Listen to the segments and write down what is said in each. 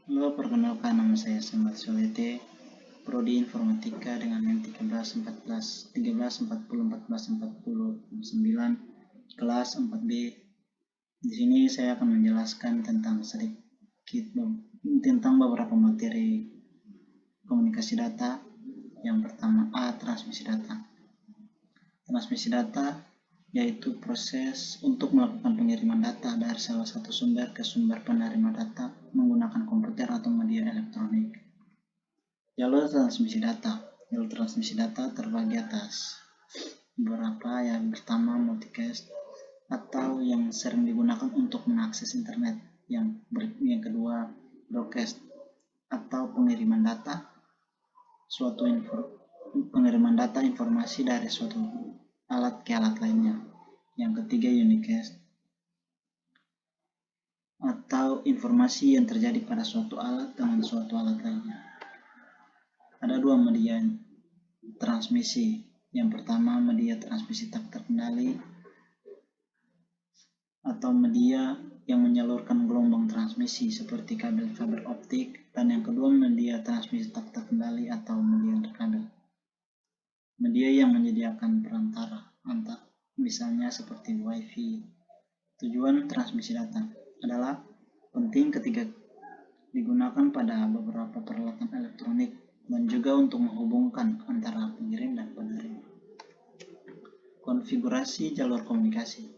Halo, perkenalkan nama saya Sambat Solete, Prodi Informatika dengan NIM 13 kelas 4B. Di sini saya akan menjelaskan tentang beberapa materi komunikasi data. Yang pertama transmisi data. Transmisi data yaitu proses untuk melakukan pengiriman data dari salah satu sumber ke sumber penerima data menggunakan komputer atau media elektronik. Jalur transmisi data. Jalur transmisi data terbagi atas beberapa. Yang pertama, multicast atau yang sering digunakan untuk mengakses internet. Yang kedua, broadcast atau pengiriman data pengiriman data informasi dari suatu alat ke alat lainnya. Yang ketiga, unicast atau informasi yang terjadi pada suatu alat dengan suatu alat lainnya. Ada dua media transmisi. Yang pertama, media transmisi tak terkendali atau media yang menyalurkan gelombang transmisi seperti kabel fiber optik, dan yang kedua, media transmisi tak terkendali atau media terkabel. Media yang menyediakan perantara antar, misalnya seperti WiFi. Tujuan transmisi data adalah penting ketika digunakan pada beberapa peralatan elektronik dan juga untuk menghubungkan antara pengirim dan penerima. Konfigurasi jalur komunikasi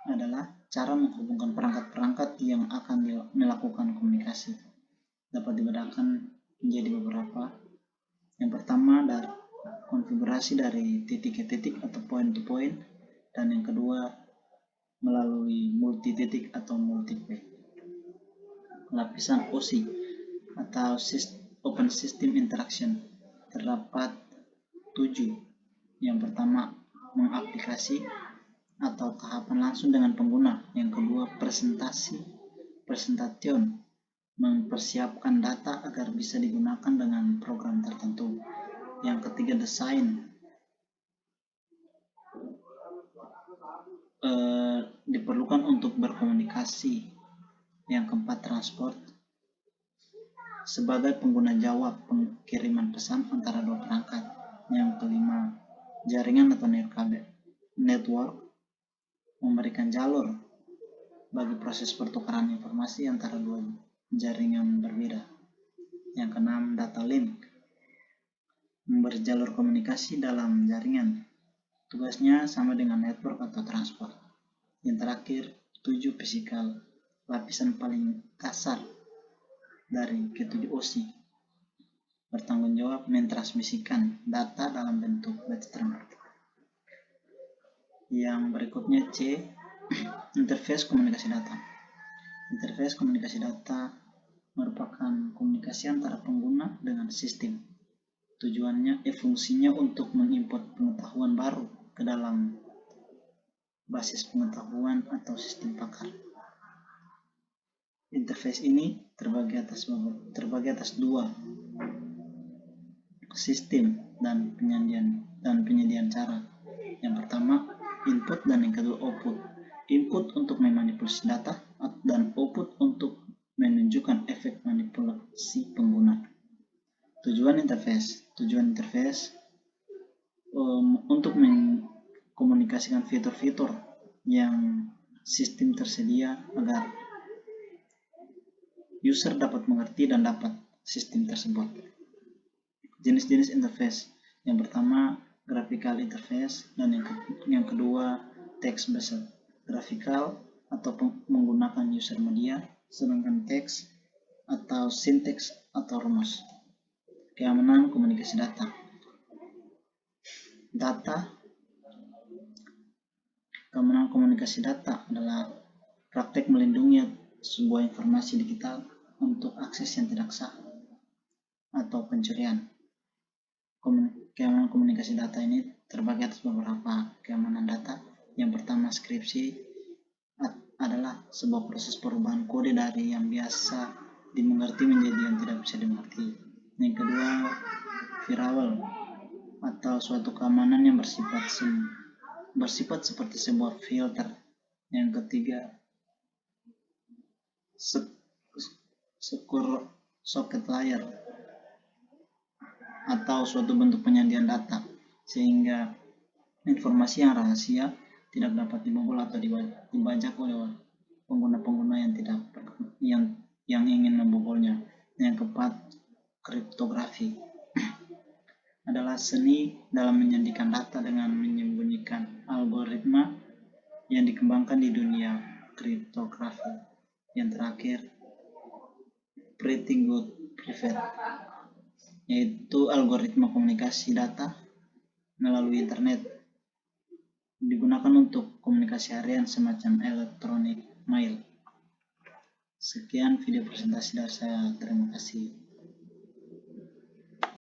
adalah cara menghubungkan perangkat-perangkat yang akan melakukan komunikasi. Dapat dibedakan menjadi beberapa. Yang pertama, dari konfigurasi dari titik ke titik atau point to point, dan yang kedua melalui multi titik atau multi-point. Lapisan OSI atau Open System Interaction terdapat 7. Yang pertama, mengaplikasi atau tahapan langsung dengan pengguna. Yang kedua, presentation, mempersiapkan data agar bisa digunakan dengan program tertentu. Yang ketiga, desain, diperlukan untuk berkomunikasi. Yang keempat, transport, sebagai pengguna jawab pengiriman pesan antara dua perangkat. Yang kelima, jaringan atau network, memberikan jalur bagi proses pertukaran informasi antara dua jaringan berbeda. Yang keenam, data link, memberi jalur komunikasi dalam jaringan. Tugasnya sama dengan network atau transport. Yang terakhir, 7, physical, lapisan paling kasar dari ketujuh OSI, bertanggung jawab mentransmisikan data dalam bentuk string. Yang berikutnya, C, interface komunikasi data. Interface komunikasi data merupakan komunikasi antara pengguna dengan sistem. Fungsinya untuk menginput pengetahuan baru ke dalam basis pengetahuan atau sistem pakar. Interface ini terbagi atas dua sistem dan penyediaan cara. Yang pertama, input, dan yang kedua, output. Input untuk memanipulasi data dan output untuk menunjukkan efek manipulasi pengguna. Tujuan interface untuk mengkomunikasikan fitur-fitur yang sistem tersedia agar user dapat mengerti dan dapat sistem tersebut. Jenis-jenis interface. Yang pertama, graphical interface, dan yang kedua, text-based. Graphical atau menggunakan user media, sedangkan text atau sinteks atau rumus. Keamanan komunikasi data. Keamanan komunikasi data adalah praktek melindungi sebuah informasi digital untuk akses yang tidak sah atau pencurian. Keamanan komunikasi data ini terbagi atas beberapa keamanan data. Yang pertama, skripsi adalah sebuah proses perubahan kode dari yang biasa dimengerti menjadi yang tidak bisa dimengerti. Yang kedua, firewall atau suatu keamanan yang bersifat seperti sebuah filter. Yang ketiga, secure socket layer atau suatu bentuk penyandian data, sehingga informasi yang rahasia tidak dapat dibobol atau dibajak oleh pengguna-pengguna yang ingin membobolnya. Yang keempat, kriptografi adalah seni dalam menyandikan data dengan menyembunyikan algoritma yang dikembangkan di dunia kriptografi. Yang terakhir, pretty good private, yaitu algoritma komunikasi data melalui internet, digunakan untuk komunikasi harian semacam electronic mail. Sekian video presentasi dari saya, terima kasih.